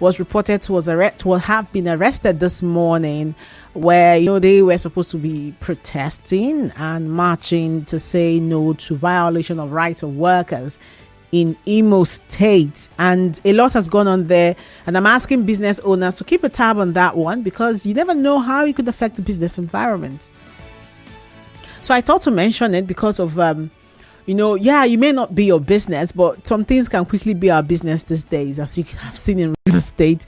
was reported to have been arrested this morning, where they were supposed to be protesting and marching to say no to violation of rights of workers in Imo State. And a lot has gone on there, and I'm asking business owners to keep a tab on that one, because you never know how it could affect the business environment. So I thought to mention it because of you may not be your business, but some things can quickly be our business these days, as you have seen in River State.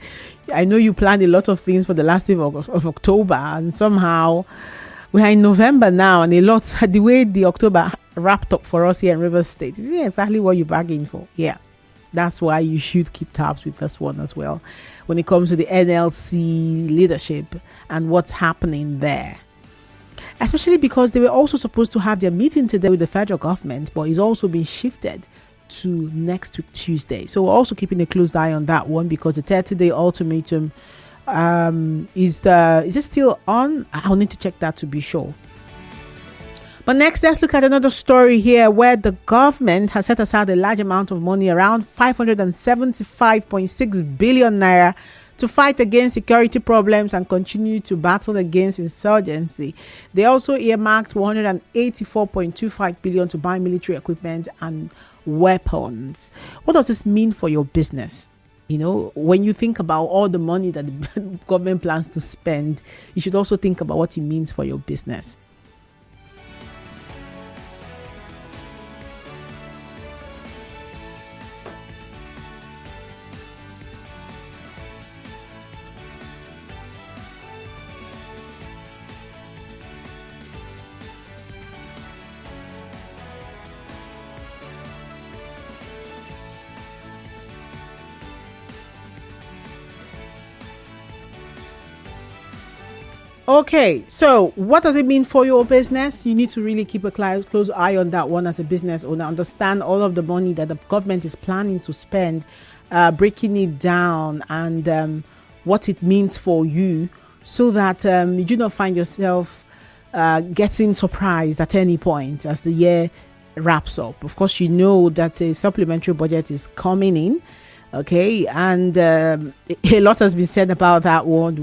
I know you planned a lot of things for the last week of October, and somehow we are in November now, and the way the October wrapped up for us here in River State is exactly what you bargained for. Yeah, that's why you should keep tabs with this one as well when it comes to the NLC leadership and what's happening there. Especially because they were also supposed to have their meeting today with the federal government, but it's also been shifted to next week, Tuesday. So we're also keeping a close eye on that one, because the 30-day ultimatum is it still on? I'll need to check that to be sure. But next, let's look at another story here, where the government has set aside a large amount of money, around 575.6 billion naira, to fight against security problems and continue to battle against insurgency. They also earmarked 184.25 billion to buy military equipment and weapons. What does this mean for your business? When you think about all the money that the government plans to spend, you should also think about what it means for your business. Okay, so what does it mean for your business? You need to really keep a close eye on that one as a business owner. Understand all of the money that the government is planning to spend, breaking it down, and what it means for you, so that you do not find yourself getting surprised at any point as the year wraps up. Of course, you know that a supplementary budget is coming in. Okay, and a lot has been said about that one.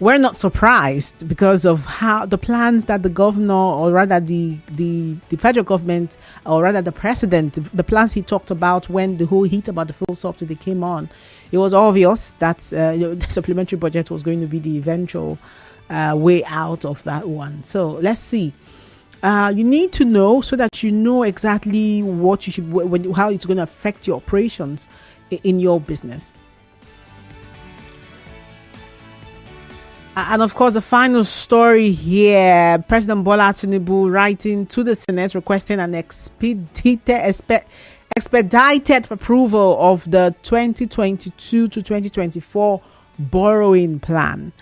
We're not surprised because of how the plans that the governor, or rather the federal government, or rather the president, the plans he talked about when the whole heat about the fuel subsidy came on. It was obvious that the supplementary budget was going to be the eventual way out of that one. So let's see. You need to know, so that you know exactly what you should, how it's going to affect your operations in your business. And of course, the final story here, President Bola Akanibo writing to the Senate requesting an expedited approval of the 2022 to 2024 borrowing plan.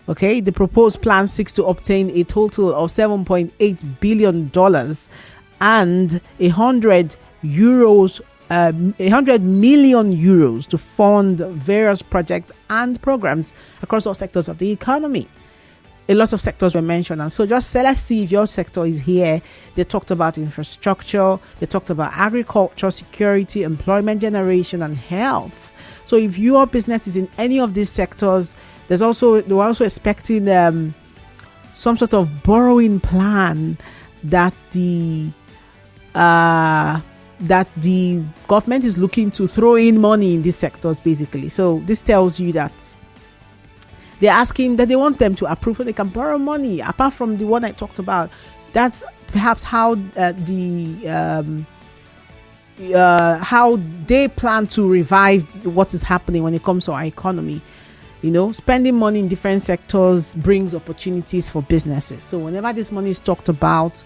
Okay, the proposed plan seeks to obtain a total of $7.8 billion and 100 million euros to fund various projects and programs across all sectors of the economy. A lot of sectors were mentioned, and so let's see if your sector is here. They talked about infrastructure, they talked about agriculture, security, employment generation, and health. So if your business is in any of these sectors, they were also expecting some sort of borrowing plan that the government is looking to throw in money in these sectors, basically. So this tells you that they're asking that they want them to approve so they can borrow money. Apart from the one I talked about, that's perhaps how how they plan to revive what is happening when it comes to our economy. Spending money in different sectors brings opportunities for businesses. So whenever this money is talked about,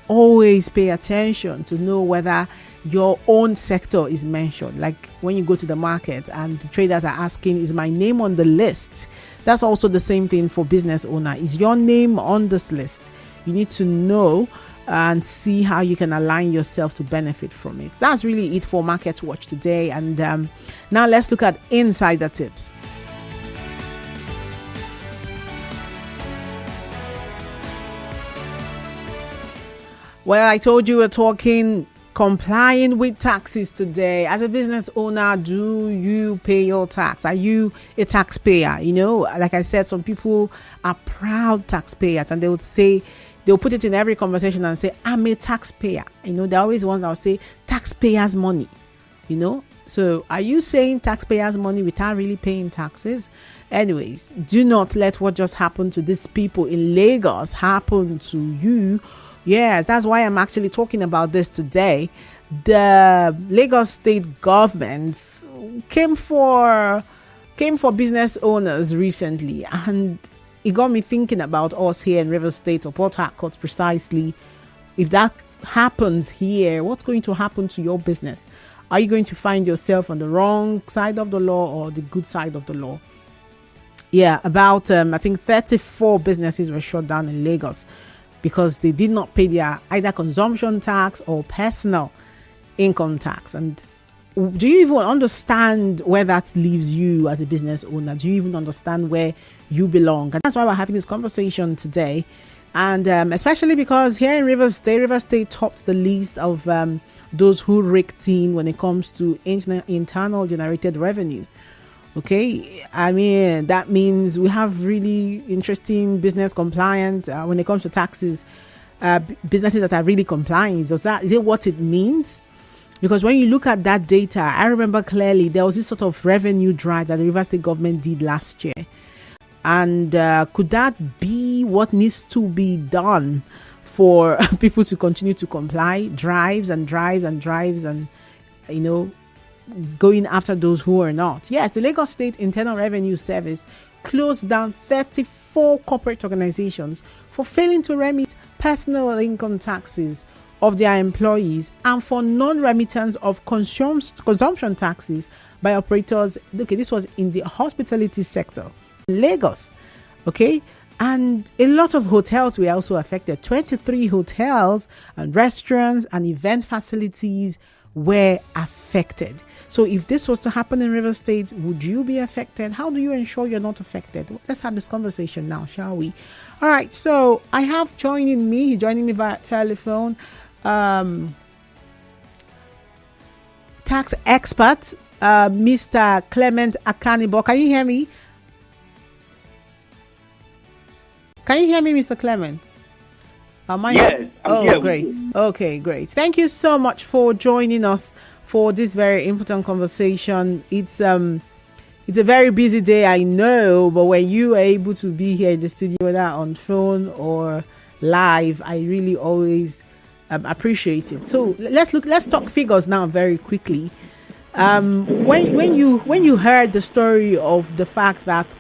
always pay attention to know whether your own sector is mentioned. Like when you go to the market and the traders are asking, is my name on the list? That's also the same thing for business owner. Is your name on this list? You need to know and see how you can align yourself to benefit from it. That's really it for Market Watch today. And now let's look at insider tips. Well, I told you we're talking complying with taxes today? As a business owner, do you pay your tax? Are you a taxpayer? You know, like I said, some people are proud taxpayers, and they would say, they'll put it in every conversation and say, I'm a taxpayer. You know, they're always ones that will say taxpayers' money, you know. So are you saying taxpayers' money without really paying taxes? Anyways, do not let what just happened to these people in Lagos happen to you. Yes, that's why I'm actually talking about this today. The Lagos state government came for business owners recently, and it got me thinking about us here in Rivers State or Port Harcourt precisely. If that happens here, what's going to happen to your business? Are you going to find yourself on the wrong side of the law or the good side of the law? Yeah, about I think 34 businesses were shut down in Lagos because they did not pay their either consumption tax or personal income tax. And do you even understand where that leaves you as a business owner? Do you even understand where you belong? And that's why we're having this conversation today. And especially because here in Rivers State topped the list of those who raked in when it comes to internal generated revenue. Okay, I mean, that means we have really interesting business compliant when it comes to taxes, businesses that are really compliant. Is it what it means? Because when you look at that data, I remember clearly there was this sort of revenue drive that the Rivers State government did last year. And could that be what needs to be done for people to continue to comply? Drives and, you know, going after those who are not. Yes, the Lagos State Internal Revenue Service closed down 34 corporate organizations for failing to remit personal income taxes of their employees and for non-remittance of consumption taxes by operators. Okay, this was in the hospitality sector in Lagos. Okay, and a lot of hotels were also affected. 23 hotels and restaurants and event facilities were affected. So if this was to happen in Rivers State, would you be affected? How do you ensure you're not affected? Let's have this conversation now, shall we? All right, so I have joining me via telephone, tax expert, Mr. Clement Akanibo. Can you hear me? Can you hear me, Mr. Clement? Yes, I'm here. Great. Okay, great. Thank you so much for joining us for this very important conversation. It's a very busy day, I know, but when you are able to be here in the studio, whether on phone or live, I really always appreciate it. So let's talk figures now very quickly. When you heard the story of the fact that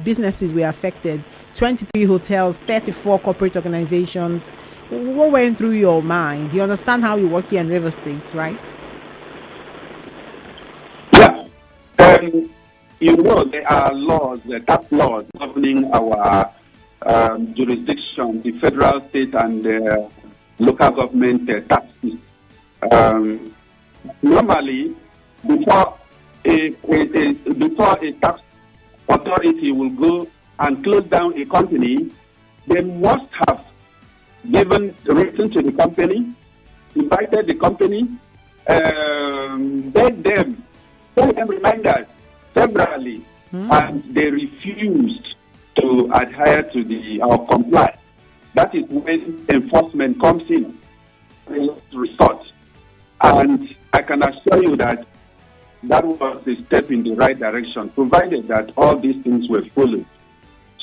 businesses were affected, 23 hotels, 34 corporate organizations, what went through your mind? You understand how we work here in River State, right? Yeah. You know, there are laws, the tax laws governing our jurisdiction, the federal, state, and local government taxes. Normally, before a tax authority will go and close down a company, they must have written to the company, invited the company, send them reminders severally, and they refused to adhere to or comply. That is when enforcement comes in resort. And I can assure you that was a step in the right direction, provided that all these things were followed.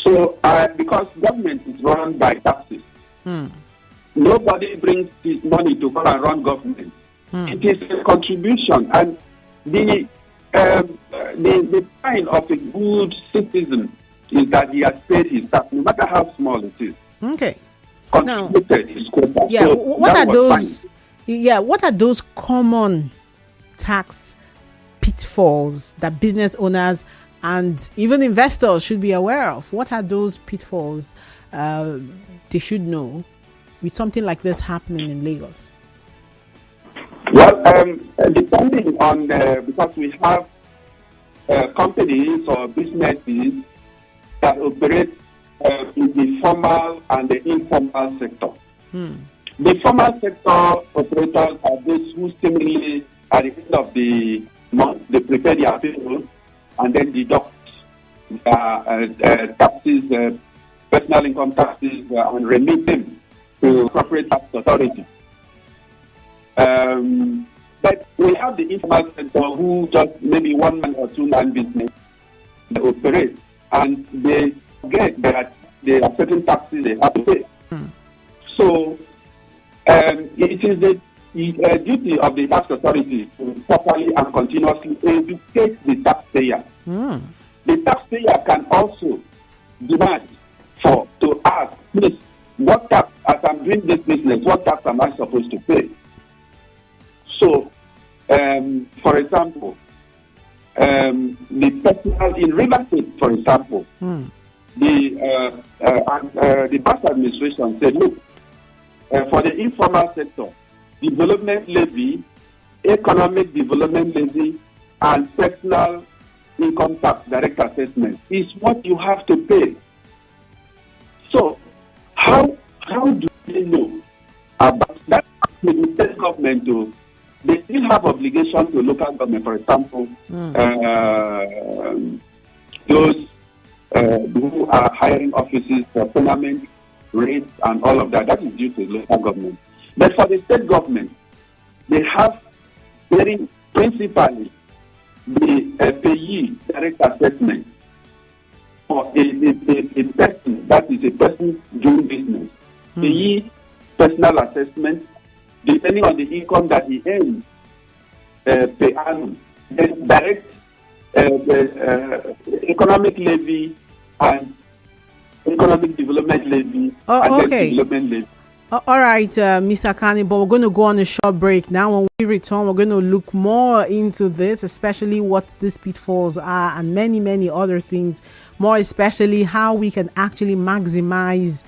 So, because government is run by taxes, nobody brings this money to come and run government. It is a contribution, and the sign of a good citizen is that he has paid his tax, no matter how small it is. Okay. Contributed his quota. Yeah. So what are those? Fine. Yeah. What are those common tax pitfalls that business owners and even investors should be aware of? What are those pitfalls they should know with something like this happening in Lagos? Well, depending on because we have companies or businesses that operate in the formal and the informal sector. The formal sector operators are those who seemingly at the end of the month they prepare their payroll and then deduct taxes, personal income taxes, and remit them to corporate tax authority. But we have the informal sector who just maybe one man or two man business they operate, and they get that there are certain taxes they have to pay. So it is the duty of the tax authority to properly and continuously educate the taxpayer. The taxpayer can also demand to ask, please, what tax, as I'm doing this business, what tax am I supposed to pay? So, for example, the personal in real estate, for example, the past administration said, look, for the informal sector, development levy, economic development levy, and personal income tax direct assessment is what you have to pay. So, how do they know about that? The state government do. They still have obligation to local government, for example, those who are hiring offices for permanent rates and all of that. That is due to local government. But for the state government, they have very principally the payee direct assessment for a person that is a person doing business. Payee personal assessment, depending on the income that he earns per annum, then direct economic levy and economic development levy and development levy. All right, Mr. Akanibo, we're going to go on a short break. Now, when we return, we're going to look more into this, especially what these pitfalls are and many, many other things, more especially how we can actually maximize,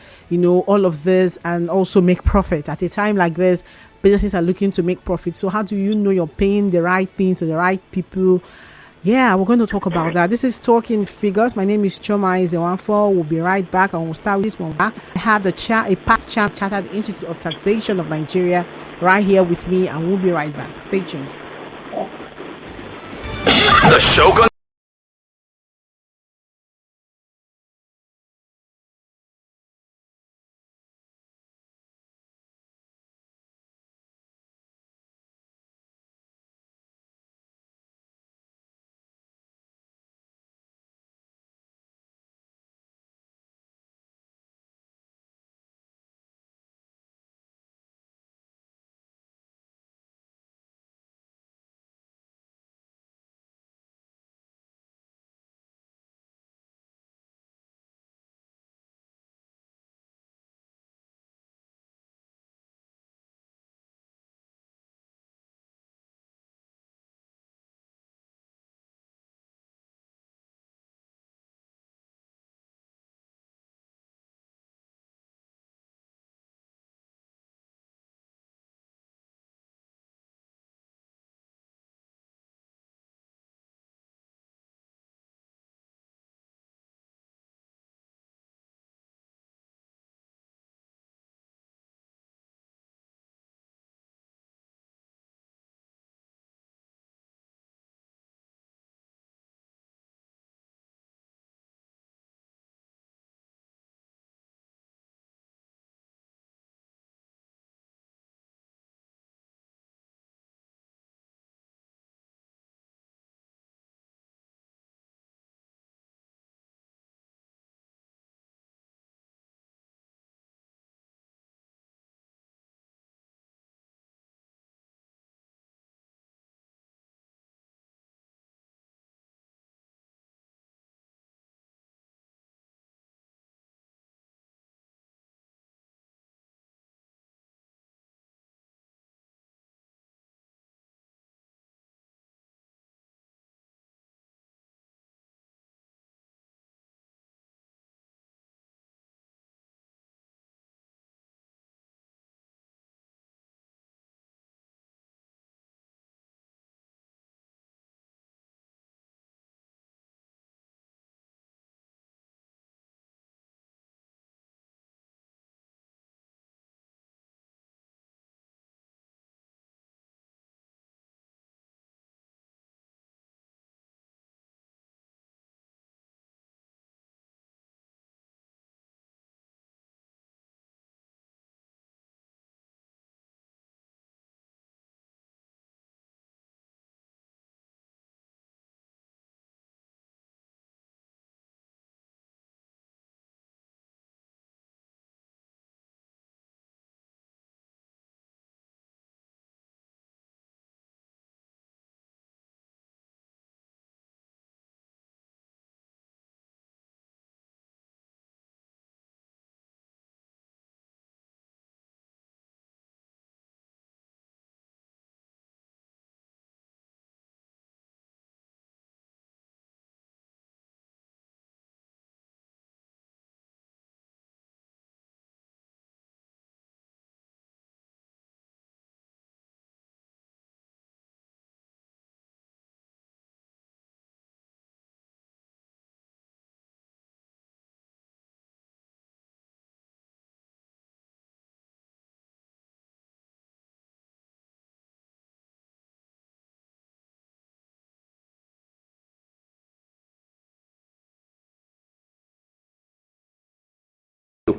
all of this and also make profit. At a time like this, businesses are looking to make profit. So how do you know you're paying the right things to the right people? Yeah, we're going to talk about that. This is Talking Figures. My name is Choma Izewanfo. We'll be right back, and we'll start with this one back. I have a past champ Chartered Institute of Taxation of Nigeria right here with me, and we'll be right back. Stay tuned. The Shogun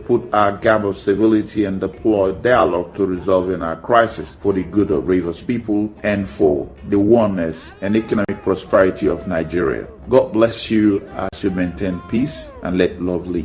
put our gap of civility and deploy dialogue to resolving our crisis for the good of Rivers people and for the oneness and economic prosperity of Nigeria. God bless you as you maintain peace and let love lead.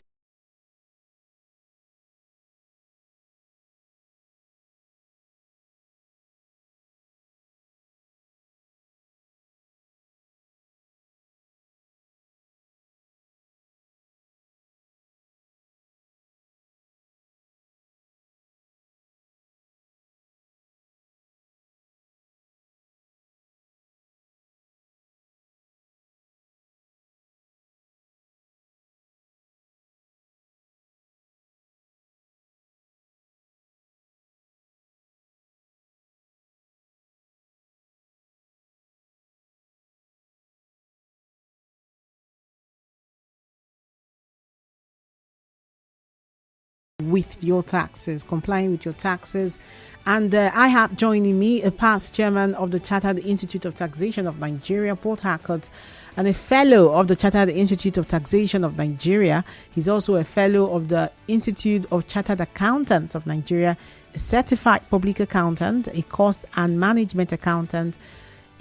With your taxes, complying with your taxes. And I have joining me a past chairman of the Chartered Institute of Taxation of Nigeria, Port Harcourt, and a fellow of the Chartered Institute of Taxation of Nigeria. He's also a fellow of the Institute of Chartered Accountants of Nigeria, a certified public accountant, a cost and management accountant,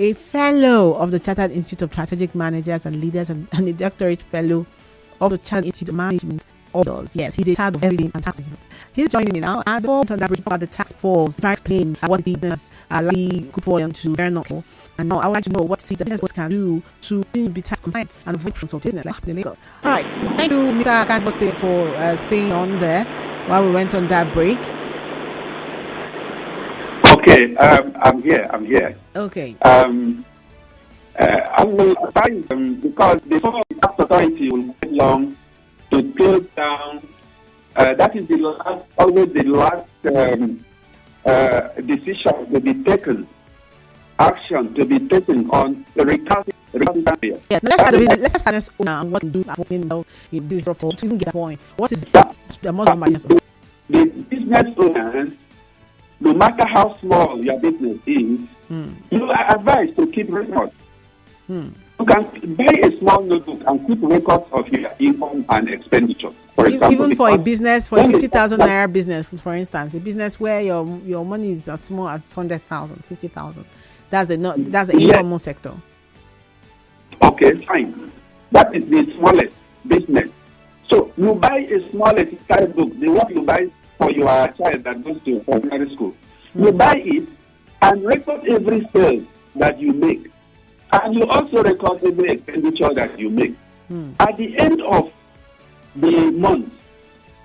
a fellow of the Chartered Institute of Strategic Managers and Leaders, and a doctorate fellow of the Chartered Institute of Management. Yes, he's a child of everything and taxes. He's joining me now. And before we talk about the tax falls, try to explain what the business likely good for them to learn. And now I would like to know what the business can do to be tax compliant and avoid consultation like in Lagos. All right, thank you, Mr. Akanibo, for staying on there while we went on that break. Okay, I'm here. Okay. I will advise them because before the tax authority will get long to close down. That is always the last decision to be taken, action to be taken on the recovery. Yes, let's start this owner and what to do in this report to even get a point. What is that? The most business owner? The business owners, no matter how small your business is, you are advised to keep records. You can buy a small notebook and keep records of your income and expenditure. For example, even for a business, for a 50,000 naira business, for instance, a business where your money is as small as 100,000, 50,000. That's the informal sector. Okay, fine. That is the smallest business. So you buy a small exercise book, the one you buy for your child that goes to primary school. You buy it and record every sale that you make. And you also record every expenditure that you make. At the end of the month,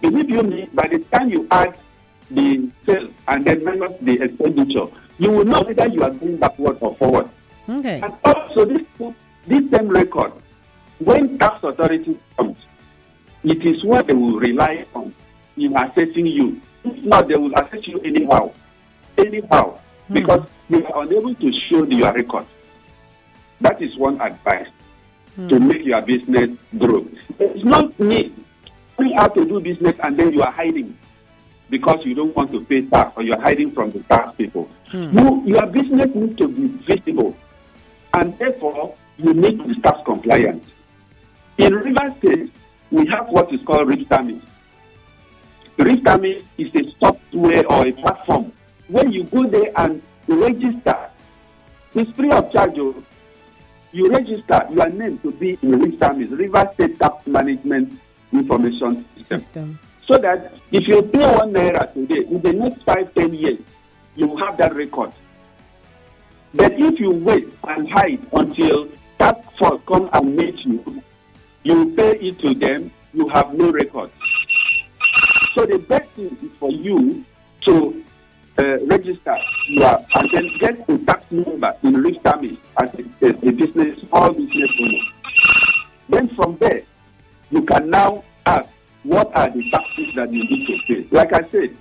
believe you me, by the time you add the sales and then minus the expenditure, you will know whether you are going backward or forward. Okay. And also this same record, when tax authority comes, it is what they will rely on in assessing you. If not, they will assess you anyhow, because you are unable to show your record. That is one advice to make your business grow. It's not me knowing how to do business and then you are hiding because you don't want to pay tax or you are hiding from the tax people. No, your business needs to be visible and therefore you need to be tax compliant. In Rivers State, we have what is called Riftamis. Riftamis is a software or a platform where you go there and register. It's free of charge. You register your name to be in Riftamis, Rivers State Tax Management Information System. So that if you pay 1 naira today, in the next 5-10 years, you will have that record. But if you wait and hide until tax force come and meet you, you pay it to them, you have no record. So the best thing is for you to register and then get a tax number in Riftamis as a business, small business owner. Then from there, you can now ask what are the taxes that you need to pay. Like I said,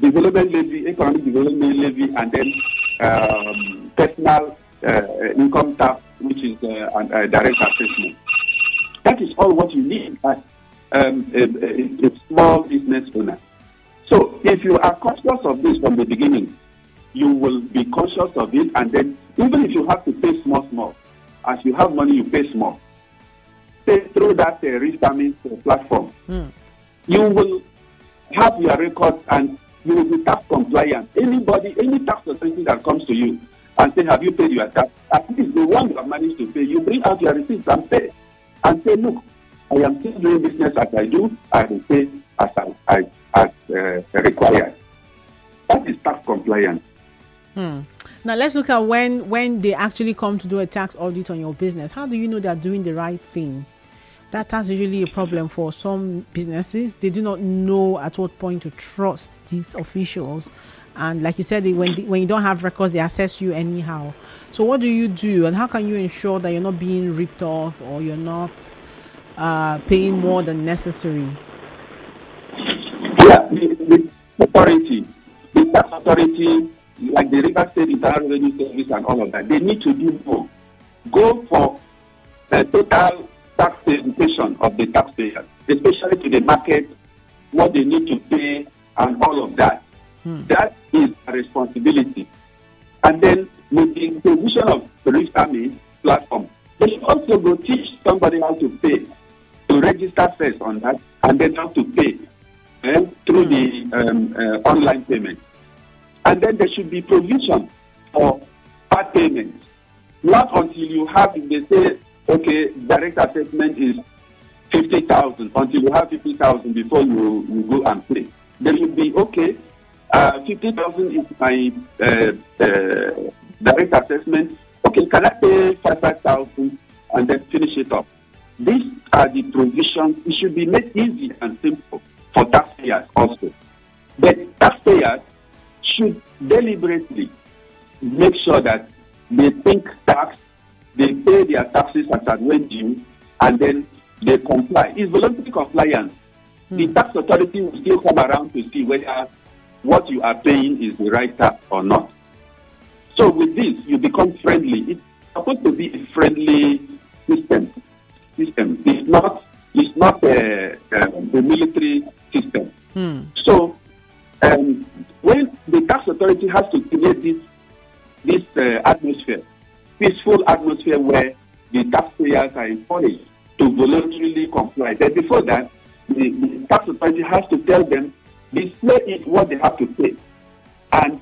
development levy, economic development levy, and then personal income tax, which is direct assessment. That is all what you need as a small business owner. So if you are conscious of this from the beginning, you will be conscious of it, and then even if you have to pay small, as you have money, you pay small. Say through that Riftamis platform, you will have your records, and you will be tax compliant. Any tax authority that comes to you and say, have you paid your tax? At least the one you have managed to pay, you bring out your receipts and pay. And say, look, I am still doing business as I do. I will pay as required. That is tax compliance. Now let's look at when they actually come to do a tax audit on your business. How do you know they're doing the right thing? That's usually a problem for some businesses. They do not know at what point to trust these officials. And like you said, when you don't have records, they assess you anyhow. So what do you do, and how can you ensure that you're not being ripped off or you're not paying more than necessary? Yeah, the tax authority, like the River State Internal Revenue Service and all of that, they need to do more. Go for a total tax education of the taxpayers, especially to the market, what they need to pay and all of that. That is a responsibility. And then with the provision of the Register platform, they should also go teach somebody how to pay, to register first on that, and then how to pay through the online payment. And then there should be provision for part payments. Not until you have, if they say, okay, direct assessment is 50,000, until you have 50,000 before you go and pay. Then you'll be, okay, 50,000 is my direct assessment. Okay, can I pay 5,000 and then finish it up? These are the provisions. It should be made easy and simple for taxpayers also. But taxpayers should deliberately make sure that they think tax, they pay their taxes as at when due, and then they comply. It's voluntary compliance. The tax authority will still come around to see whether what you are paying is the right tax or not. So with this, you become friendly. It's supposed to be a friendly system. It's not a military system. So when the tax authority has to create this atmosphere, peaceful atmosphere where the taxpayers are encouraged to voluntarily comply. Then before that, the tax authority has to tell them, display it what they have to pay and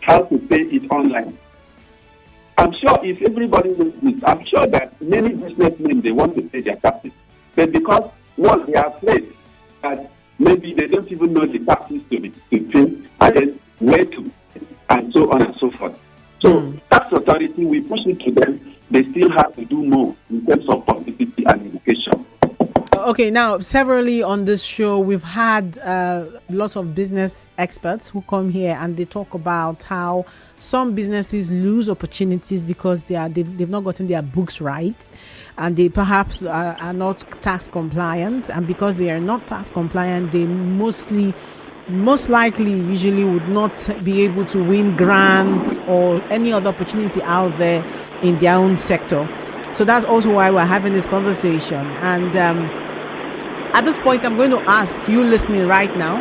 how to pay it online. I'm sure if everybody knows this, I'm sure that many businessmen, they want to pay their taxes. But because once they are afraid that maybe they don't even know the taxes to pay and then where to, and so on and so forth. So tax authority, we push it to them. They still have to do more in terms of publicity and education. Okay, now severally on this show, we've had lots of business experts who come here and they talk about how some businesses lose opportunities because they've not gotten their books right, and they perhaps are not tax compliant, and because they are not tax compliant, they most likely usually would not be able to win grants or any other opportunity out there in their own sector. So that's also why we're having this conversation. And at this point, I'm going to ask you listening right now,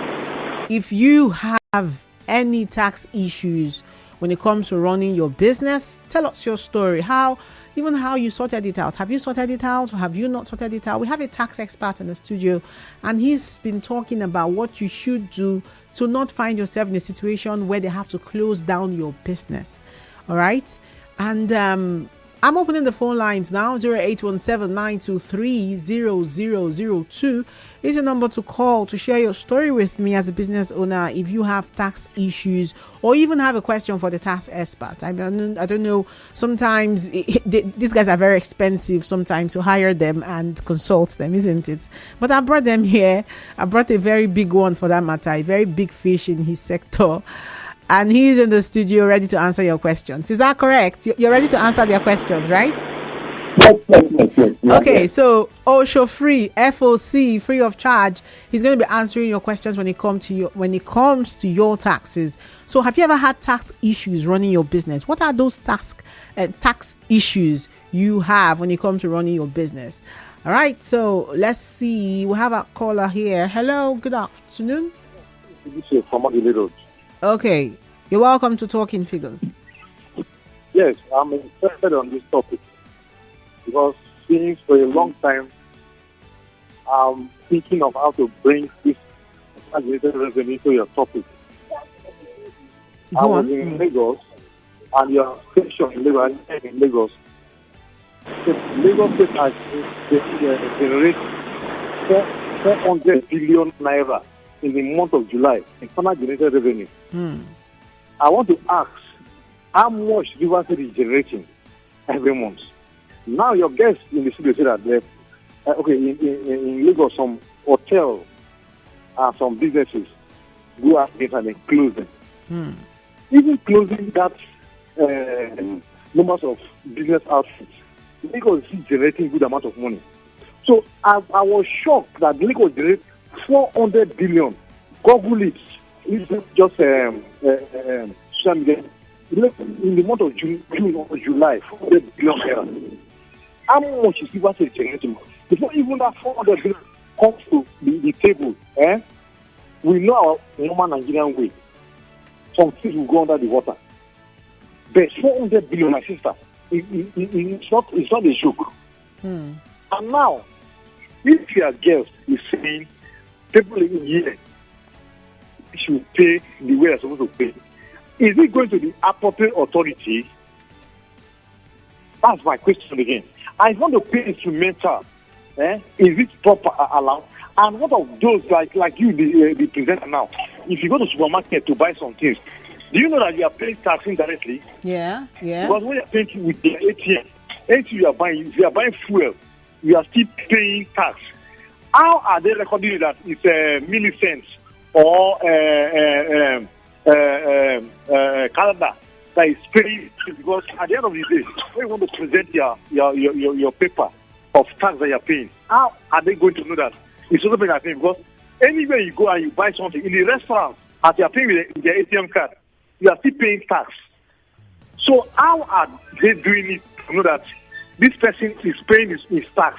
if you have any tax issues when it comes to running your business, tell us your story. How you sorted it out. Have you sorted it out or have you not sorted it out? We have a tax expert in the studio, and he's been talking about what you should do to not find yourself in a situation where they have to close down your business. All right. And I'm opening the phone lines now. 0817-923-0002 is a number to call to share your story with me as a business owner if you have tax issues or even have a question for the tax expert. I don't know. Sometimes these guys are very expensive sometimes to hire them and consult them, isn't it? But I brought them here. I brought a very big one for that matter, a very big fish in his sector. And he's in the studio ready to answer your questions. Is that correct? You're ready to answer their questions, right? Yes. Okay, so Osho free, FOC, free of charge. He's going to be answering your questions when it comes to your taxes. So have you ever had tax issues running your business? What are those tax issues you have when it comes to running your business? All right, so let's see. We have a caller here. Hello, good afternoon. Okay, you're welcome to Talking Figures. Yes, I'm interested on this topic because since for a long time I'm thinking of how to bring this exaggerated revenue to your topic. I Go was on. in Lagos, and your station in Lagos. Lagos State has generated 400 billion naira in the month of July in final generated revenue. I want to ask, how much Rivers State is generating every month? Now your guests in the studio say that in Lagos, some hotels and some businesses go out and they close them. Even closing that numbers of business outfits, Lagos is generating good amount of money. So I was shocked that Lagos generates 400 billion. Google it. It's just social media. In the month of June or July, 400 billion. How much is Rivers State generating? Before even that 400 billion comes to the table, we know our normal Nigerian way. Some things will go under the water. But 400 billion, my sister, it's not a joke. And now, if your guest is saying people in here should pay the way they're supposed to pay, is it going to the appropriate authority? That's my question again. I want to pay instrumental. Is it proper allowed? And what of those like you, the presenter now? If you go to supermarket to buy some things, do you know that you are paying tax indirectly? Yeah. Because when you are paying with the ATM, if you are buying fuel, you are still paying tax. How are they recording that it's millicents or Canada that is paying? Because at the end of the day, when you want to present your paper of tax that you are paying, how are they going to know that it's also paying that thing? Because anywhere you go and you buy something in the restaurant, as you are paying with their ATM card, you are still paying tax. So how are they doing it to know that this person is paying his tax?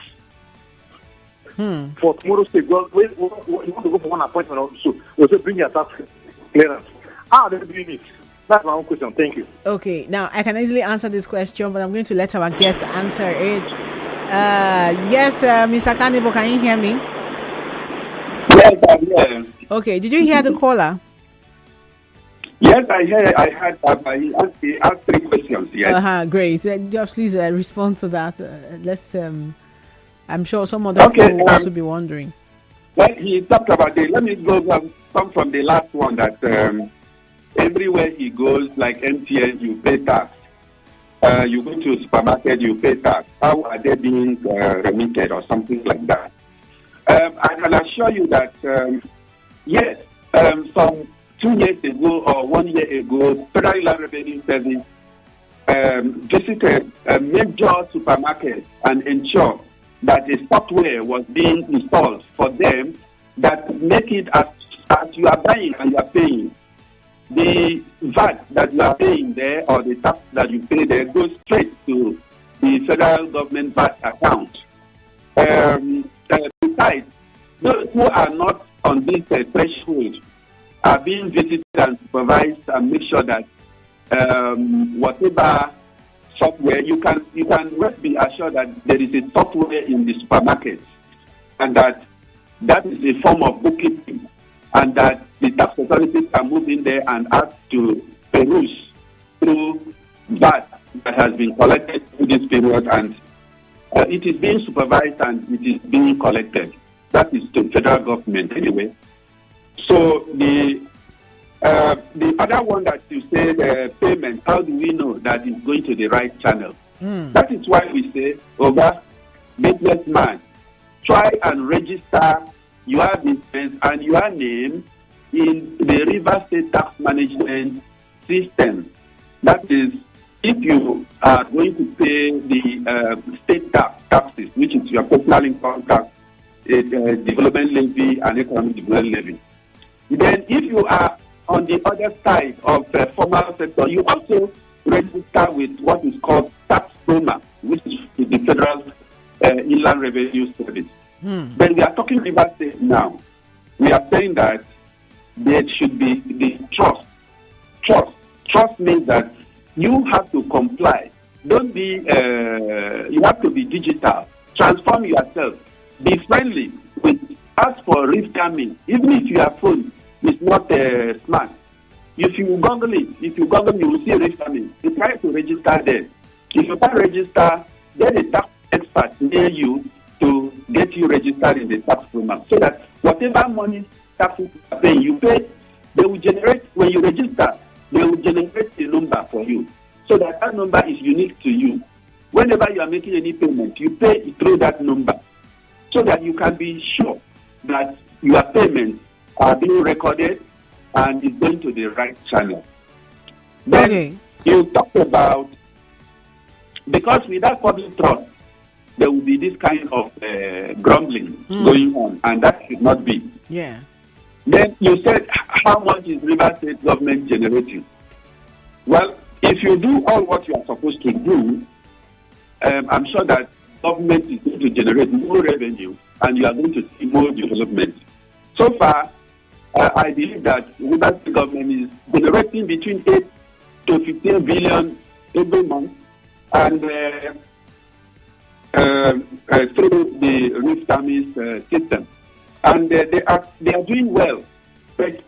For tomorrow's sake, you want to go for one appointment also, also bring your tax clearance. How are they doing it? That's my own question. Thank you. Okay, now I can easily answer this question, but I'm going to let our guest answer it. Yes, Mr. Akanibo, can you hear me? Yes, I'm here. Okay, did you hear the caller? Yes, I heard. I had he asked 3 questions. Yes. Great. Just please respond to that. Let's. I'm sure some other people will also be wondering. Well, he talked about it. Let me go come from the last one that everywhere he goes, like MTN, you pay tax. You go to a supermarket, you pay tax. How are they being remitted or something like that? I can assure you that yes, some 2 years ago or 1 year ago, Federal Inland Revenue Service visited a major supermarket and ensured that a software was being installed for them that make it as you are buying and you are paying. The VAT that you are paying there or the tax that you pay there goes straight to the federal government VAT account. Besides, those who are not on this threshold are being visited and supervised and make sure that whatever software you can rest be assured that there is a software in the supermarket and that is a form of bookkeeping and that the tax authorities are moving there and ask to peruse through that has been collected through this period and it is being supervised and it is being collected. That is the federal government anyway. So the other one that you said, payment, how do we know that it's going to the right channel? That is why we say, businessman, try and register your business and your name in the Rivers State Tax Management System. That is, if you are going to pay the state taxes, which is your personal income tax, development levy, and economic development levy. Then if you are on the other side of the formal sector, you also register with what is called tax proma, which is the Federal Inland Revenue Service. When we are talking Rivers State now, we are saying that there should be the trust. Trust means that you have to comply. Don't be, you have to be digital. Transform yourself. Be friendly with As for risk timing, even if your phone is not smart, if you Google it, you will see risk timing. You try to register there. If you can't register, then a tax expert near you to get you registered in the tax program, so that whatever money taxes you are paying, you pay. They will generate, when you register, they will generate a number for you, so that number is unique to you. Whenever you are making any payment, you pay through that number, so that you can be sure that your payments are being recorded and is going to the right channel. Then you talk about, because without public trust, there will be this kind of grumbling going on, and that should not be. Yeah. Then you said, how much is River State government generating? Well, if you do all what you are supposed to do, I'm sure that government is going to generate more revenue, and you are going to see more development. So far, I believe that River State government is generating between 8 to 15 billion every month, and through the risk tamis system. And they are doing well, but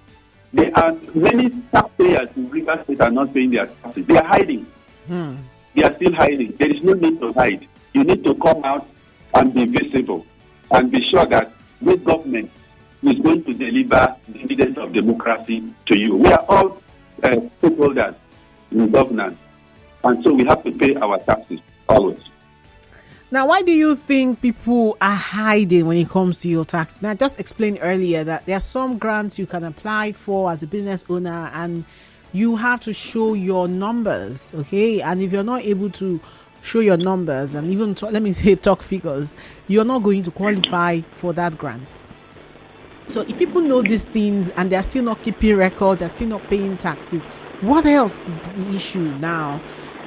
there are many taxpayers in River State are not paying their taxes. They are hiding. They are still hiding. There is no need to hide. You need to come out and be visible and be sure that this government is going to deliver dividends of democracy to you. We are all stakeholders in governance, and so we have to pay our taxes always. Now, why do you think people are hiding when it comes to your tax? Now, I just explained earlier that there are some grants you can apply for as a business owner, and you have to show your numbers, okay? And if you're not able to show your numbers and even let me say talk figures, you're not going to qualify for that grant. So if people know these things and they're still not keeping records, they're still not paying taxes, what else could be the issue now?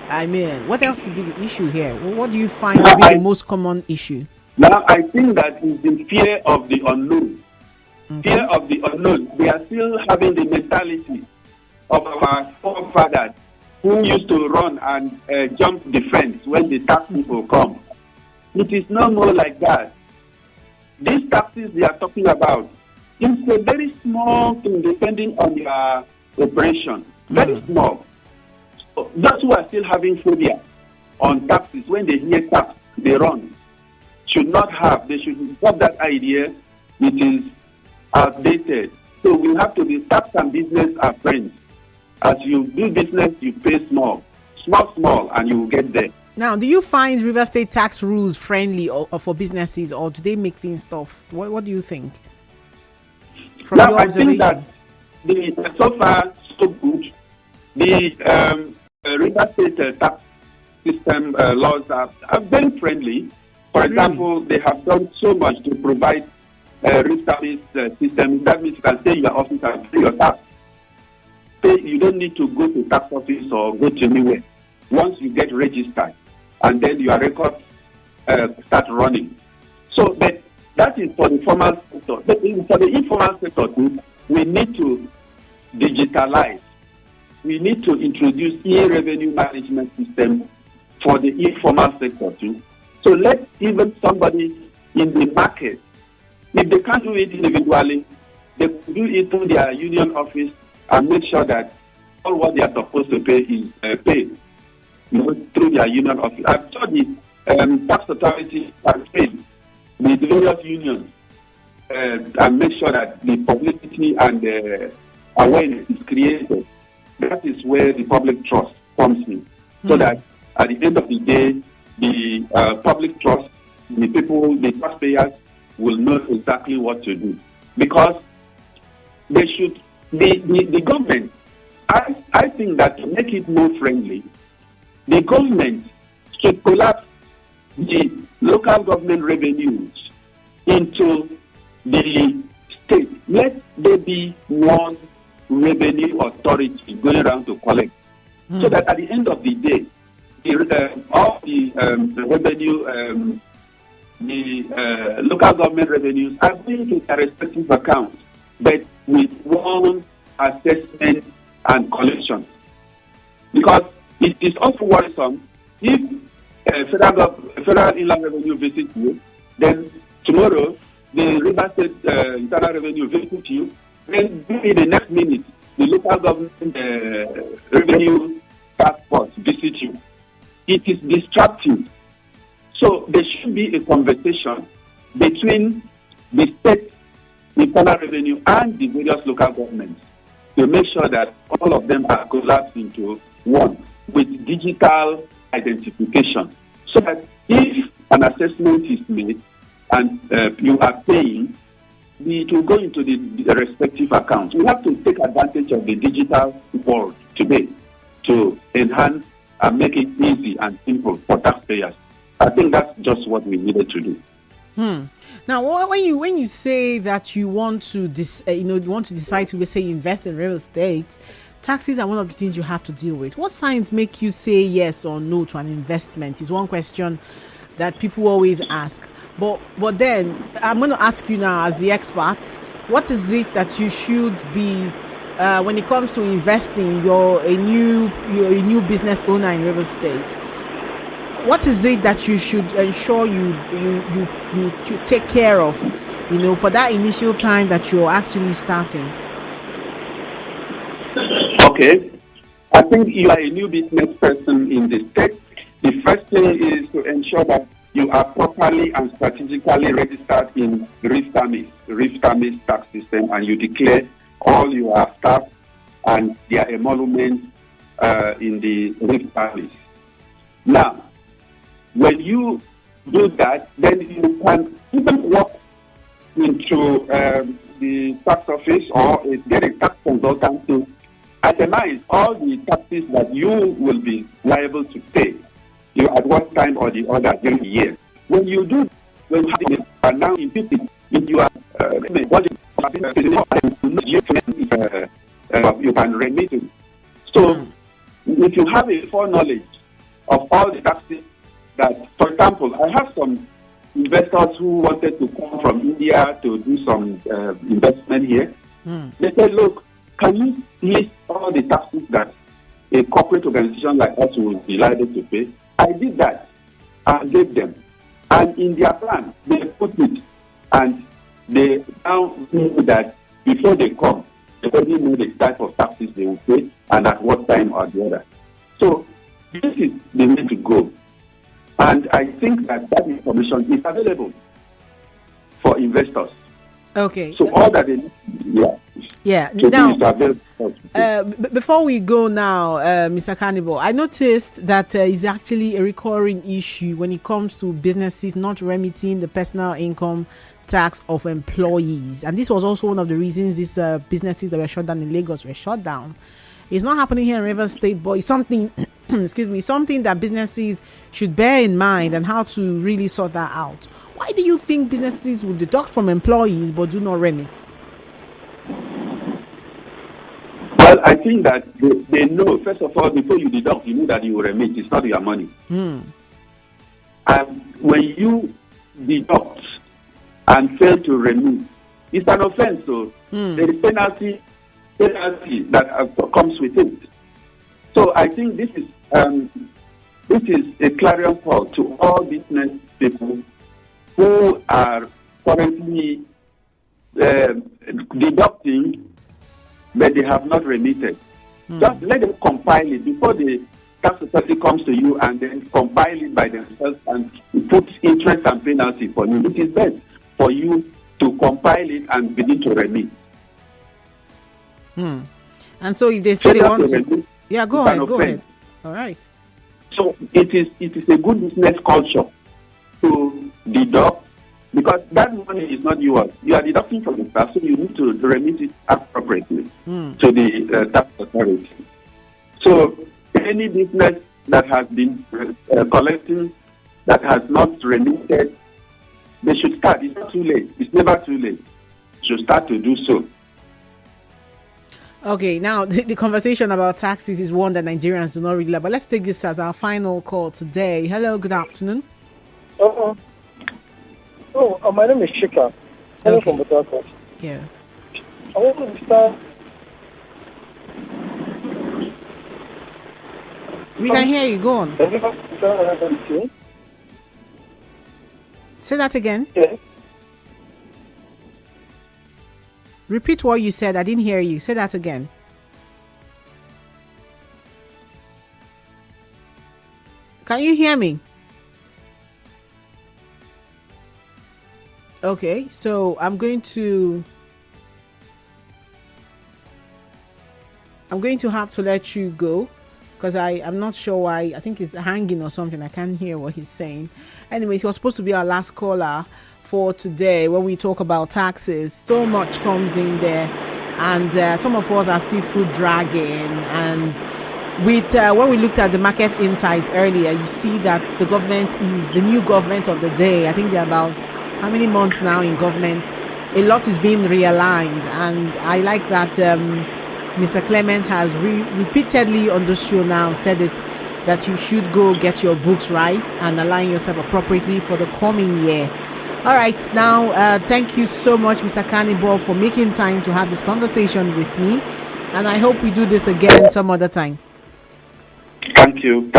I mean, what else could be the issue here? What do you find to be the most common issue? Now, I think that is the fear of the unknown. Okay. Fear of the unknown. They are still having the mentality of our forefathers who used to run and jump the fence when the tax people come. It is no more like that. These taxes they are talking about, it's a very small thing depending on your operation. Very small. Those who are still having phobia on taxes, when they hear tax, they run. Should not have. They should stop that idea. It is outdated. So we have to be tax and business are friends. As you do business, you pay small, and you will get there. Now, do you find River State tax rules friendly or for businesses, or do they make things tough? What do you think? From your observation? I think that so far, so good. The River State tax system laws are very friendly. For example, they have done so much to provide risk service system. That means you can stay in your office and pay your tax. You don't need to go to tax office or go to anywhere. Once you get registered, and then your records start running. So that is for the formal sector. But for the informal sector too, we need to digitalize. We need to introduce e-revenue management system for the informal sector too. So let even somebody in the market, if they can't do it individually, they could do it through their union office and make sure that all what they are supposed to pay is paid through their union office. I'm sure the tax authority has paid the various unions and make sure that the publicity and awareness is created. That is where the public trust comes in. So that at the end of the day, the public trust, the people, the taxpayers will know exactly what to do. Because they should, the government, I think that to make it more friendly, the government should collapse the local government revenues into the state. Let there be one revenue authority going around to collect, so that at the end of the day, all the revenue, the local government revenues are going to their respective accounts, but with one assessment and collection. Because it is also worrisome if federal inland revenue visits you, then tomorrow the River State internal revenue visit you, then maybe the next minute, the local government revenue task force visit you. It is distracting. So there should be a conversation between the state internal revenue and the various local governments to make sure that all of them are collapsed into one with digital identification. So that if an assessment is made and you are paying, it will go into the respective accounts. We have to take advantage of the digital world today to enhance and make it easy and simple for taxpayers. I think that's just what we needed to do. Now, when you say that you want to decide to say invest in real estate, taxes are one of the things you have to deal with. What signs make you say yes or no to an investment is one question that people always ask. But then I'm going to ask you now, as the expert, what is it that you should be when it comes to investing? You're a new business owner in real estate. What is it that you should ensure you take care of, for that initial time that you're actually starting? Okay. I think you are a new business person in the state. The first thing is to ensure that you are properly and strategically registered in RIF-TAMIS tax system, and you declare all your staff and their emoluments in the RIF-TAMIS. Now, when you do that, then you can even walk into the tax office or get a tax consultant to itemize all the taxes that you will be liable to pay at one time or the other during the year. When you do, when you are now in 50, if you are you can remit it. So, if you have a foreknowledge of all the taxes that, for example, I have some investors who wanted to come from India to do some investment here. They said, look, can you list all the taxes that a corporate organization like us will be liable to pay? I did that. I gave them. And in their plan, they put it. And they now know that before they come, they already know the type of taxes they will pay and at what time or the other. So this is the way to go. And I think that information is available for investors. Okay. So all that they need, yeah. So now, before we go now, Mr. Akanibo, I noticed that is actually a recurring issue when it comes to businesses not remitting the personal income tax of employees. And this was also one of the reasons these businesses that were shut down in Lagos were shut down. It's not happening here in Rivers State, but it's something, something that businesses should bear in mind and how to really sort that out. Why do you think businesses will deduct from employees but do not remit? Well, I think that they know, first of all, before you deduct, you know that you will remit. It's not your money. And when you deduct and fail to remit, it's an offense. So there is penalty that comes with it. So I think this is a clarion call to all business people who are currently deducting, but they have not remitted. Just let them compile it before the tax authority comes to you and then compile it by themselves and put interest and penalty for you. It is best for you to compile it and begin to remit. And so if they say they want to, go ahead. All right. So it is a good business culture to deduct, because that money is not yours. You are deducting from the staff, so you need to remit it appropriately to the tax authority. So any business that has been collecting that has not remitted, they should start. It's not too late. It's never too late. They should start to do so. Okay, now the conversation about taxes is one that Nigerians do not really like, but let's take this as our final call today. Hello, good afternoon. My name is Shika. I'm from Butaka. Yes. I want to start. We can hear you. Go on. Say that again. Yes. Repeat what you said. I didn't hear you. Say that again. Can you hear me? Okay, so I'm going to have to let you go because I'm not sure why. I think he's hanging or something. I can't hear what he's saying. Anyways, he was supposed to be our last caller for today when we talk about taxes. So much comes in there, and some of us are still food dragging. And with when we looked at the market insights earlier, you see that the government is the new government of the day. I think they're about how many months now in government. A lot is being realigned, and I like that Mr. Clement has repeatedly on the show now said it, that you should go get your books right and align yourself appropriately for the coming year. All right, now thank you so much, Mr. Akanibo, for making time to have this conversation with me, and I hope we do this again some other time. Thank you,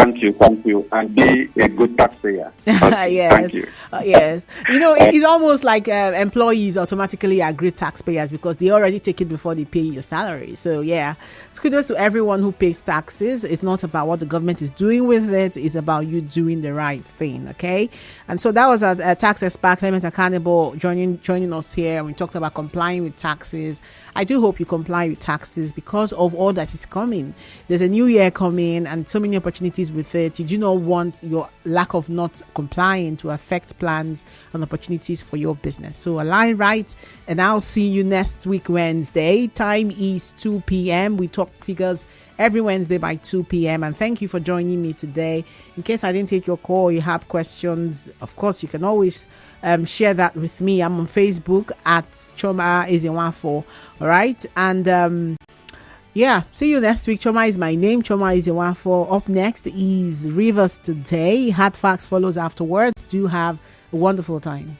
and be a good taxpayer. Yes, thank you. Yes. You know, it's almost like employees automatically are great taxpayers because they already take it before they pay your salary. So yeah, it's kudos to everyone who pays taxes. It's not about what the government is doing with it. It's about you doing the right thing. Okay. And so that was a tax expert, Clement Akanibo, joining us here. We talked about complying with taxes. I do hope you comply with taxes because of all that is coming. There's a new year coming and so many opportunities with it. You do not want your lack of not complying to affect plans and opportunities for your business. So align right, and I'll see you next week, Wednesday. Time is 2 p.m. We talk figures every Wednesday by 2 p.m. And thank you for joining me today. In case I didn't take your call, you have questions, of course, you can always share that with me. I'm on Facebook at Choma Ezenwafo. All right. And yeah, see you next week. Choma is my name. Choma Ezenwafo. Up next is Rivers Today. Hard Facts follows afterwards. Do have a wonderful time.